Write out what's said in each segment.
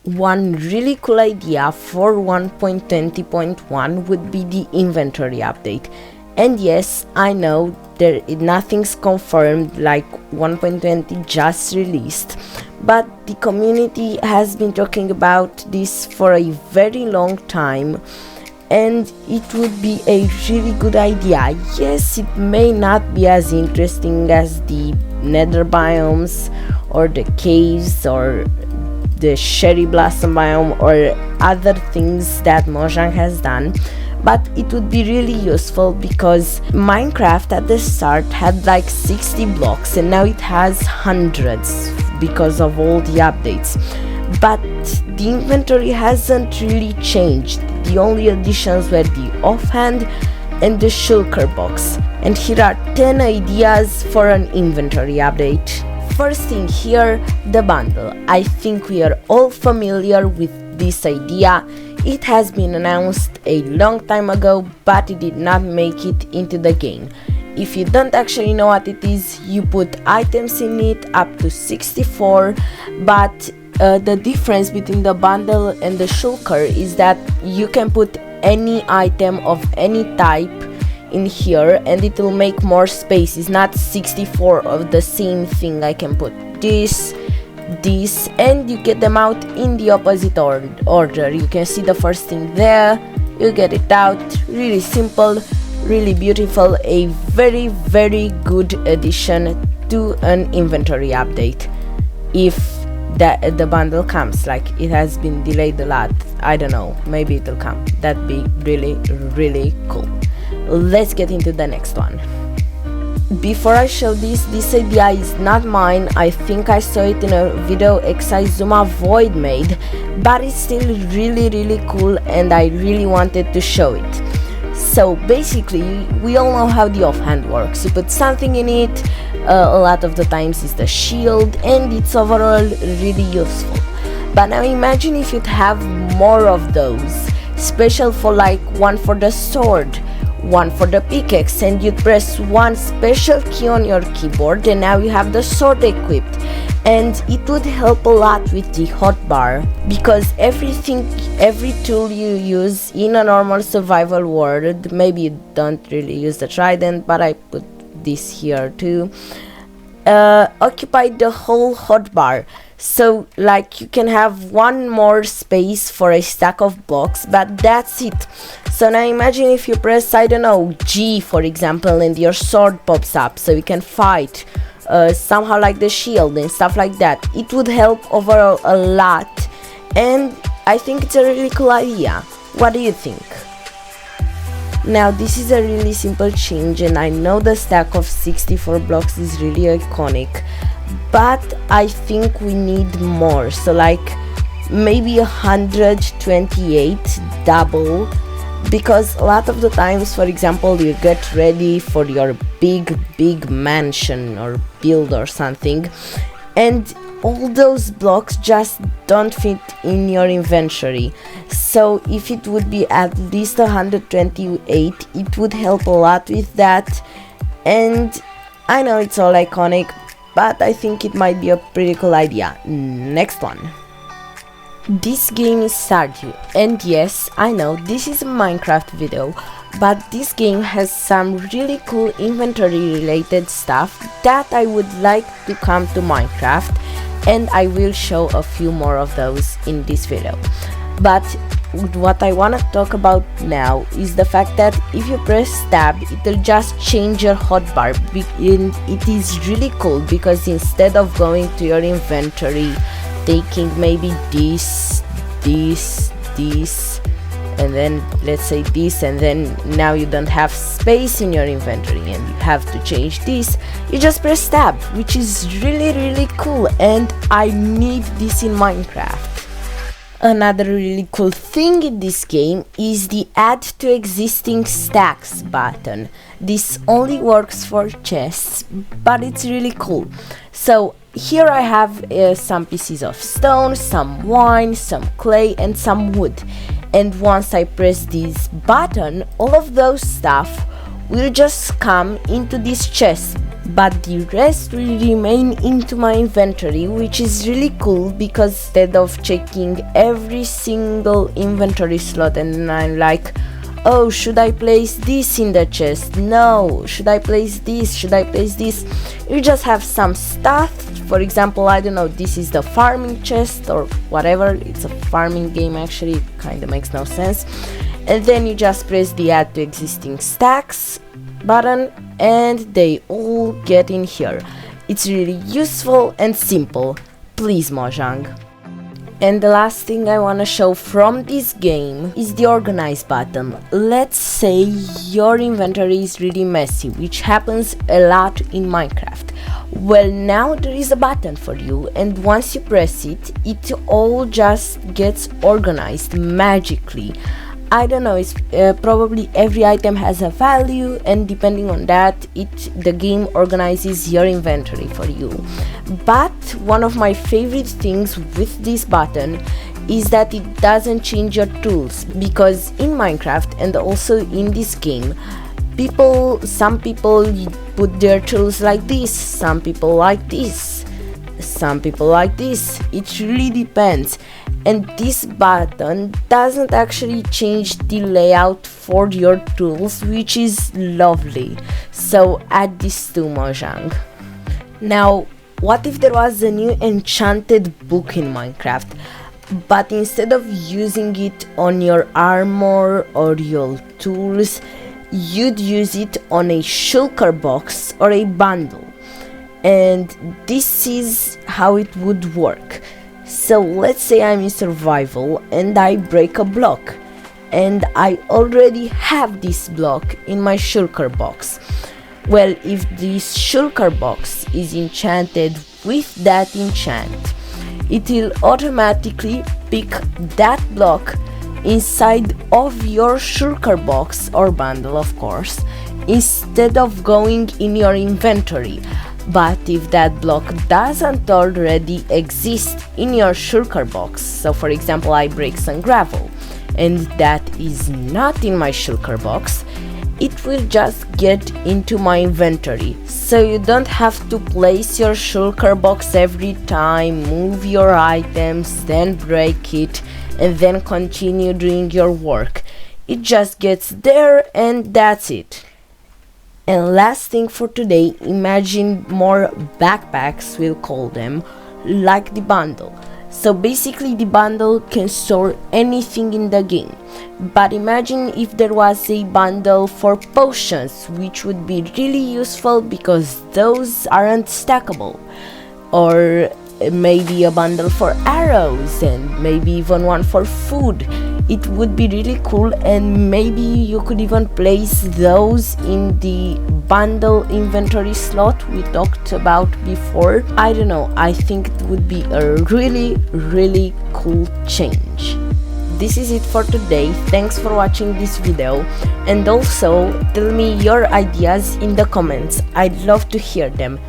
One really cool idea for 1.20.1 would be the inventory update. And yes, I know nothing's confirmed, like 1.20 just released, but the community has been talking about this for a very long time, and it would be a really good idea. Yes, it may not be as interesting as the nether biomes or the caves or the cherry blossom biome or other things that Mojang has done, but it would be really useful because Minecraft at the start had like 60 blocks and now it has hundreds because of all the updates, but the inventory hasn't really changed. The only additions were the offhand and the shulker box, and here are 10 ideas for an inventory update. First thing here, the bundle. I think we are all familiar with this idea. It has been announced a long time ago, but it did not make it into the game. If you don't actually know what it is, you put items in it up to 64, but the difference between the bundle and the shulker is that you can put any item of any type in here and it will make more space. It's not 64 of the same thing. I can put this, and you get them out in the opposite order. You can see the first thing there, you get it out. Really simple, really beautiful, a very good addition to an inventory update. If the bundle comes, like it has been delayed a lot, I don't know, maybe it will come. That'd be really cool. Let's get into the next one. Before I show this idea is not mine. I think I saw it in a video Exizuma Void made, but it's still really cool and I really wanted to show it. So basically, we all know how the offhand works. You put something in it, a lot of the times it's the shield, and it's overall really useful. But now imagine if you'd have more of those, special for like one for the sword, one for the pickaxe, and you press one special key on your keyboard and now you have the sword equipped. And it would help a lot with the hotbar, because every tool you use in a normal survival world, maybe you don't really use the trident, but I put this here too, occupy the whole hotbar. So like you can have one more space for a stack of blocks, but that's it. So now imagine if you press, I don't know, G for example, and your sword pops up so you can fight somehow like the shield and stuff like that. It would help overall a lot, and I think it's a really cool idea. What do you think? Now this is a really simple change, and I know the stack of 64 blocks is really iconic, but I think we need more. So like maybe 128 double, because a lot of the times, for example, you get ready for your big mansion or build or something, and all those blocks just don't fit in your inventory. So if it would be at least 128, it would help a lot with that. And I know it's all iconic, but I think it might be a pretty cool idea. Next one. This game is Stardew, and yes, I know this is a Minecraft video, but this game has some really cool inventory related stuff that I would like to come to Minecraft, and I will show a few more of those in this video. But what I want to talk about now is the fact that if you press tab, it will just change your hotbar. It is really cool because instead of going to your inventory, taking maybe this, and then let's say this, and then now you don't have space in your inventory and you have to change this, you just press tab, which is really cool, and I need this in Minecraft. Another really cool thing in this game is the add to existing stacks button. This only works for chests, but it's really cool. So here I have some pieces of stone, some wine, some clay, and some wood. And once I press this button, all of those stuff will just come into this chest. but the rest will remain into my inventory, which is really cool because instead of checking every single inventory slot and I'm like, oh, should I place this in the chest? No. Should I place this? Should I place this? You just have some stuff. For example, I don't know, this is the farming chest or whatever. It's a farming game actually, it kinda makes no sense. And then you just press the add to existing stacks button and they all get in here. It's really useful and simple. Please, Mojang. And the last thing I want to show from this game is the organize button. Let's say your inventory is really messy, which happens a lot in Minecraft. Well, now there is a button for you, and once you press it, it all just gets organized magically. I don't know, it's probably every item has a value, and depending on that, the game organizes your inventory for you. But one of my favorite things with this button is that it doesn't change your tools, because in Minecraft and also in this game, some people put their tools like this, some people like this, some people like this. It really depends. And this button doesn't actually change the layout for your tools, which is lovely. So add this to Mojang. Now, what if there was a new enchanted book in Minecraft, but instead of using it on your armor or your tools, you'd use it on a shulker box or a bundle? And this is how it would work. So let's say I'm in survival and I break a block, and I already have this block in my shulker box. Well, if this shulker box is enchanted with that enchant, it will automatically pick that block inside of your shulker box or bundle, of course, instead of going in your inventory. But if that block doesn't already exist in your shulker box, so for example I break some gravel and that is not in my shulker box, it will just get into my inventory. So you don't have to place your shulker box every time, move your items, then break it, and then continue doing your work. It just gets there and that's it. And last thing for today, imagine more backpacks, we'll call them, like the bundle. So basically the bundle can store anything in the game. But imagine if there was a bundle for potions, which would be really useful because those aren't stackable. Or maybe a bundle for arrows and maybe even one for food. It would be really cool, and maybe you could even place those in the bundle inventory slot we talked about before. I don't know, I think it would be a really cool change. This is it for today. Thanks for watching this video, and also tell me your ideas in the comments. I'd love to hear them.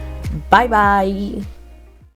Bye bye!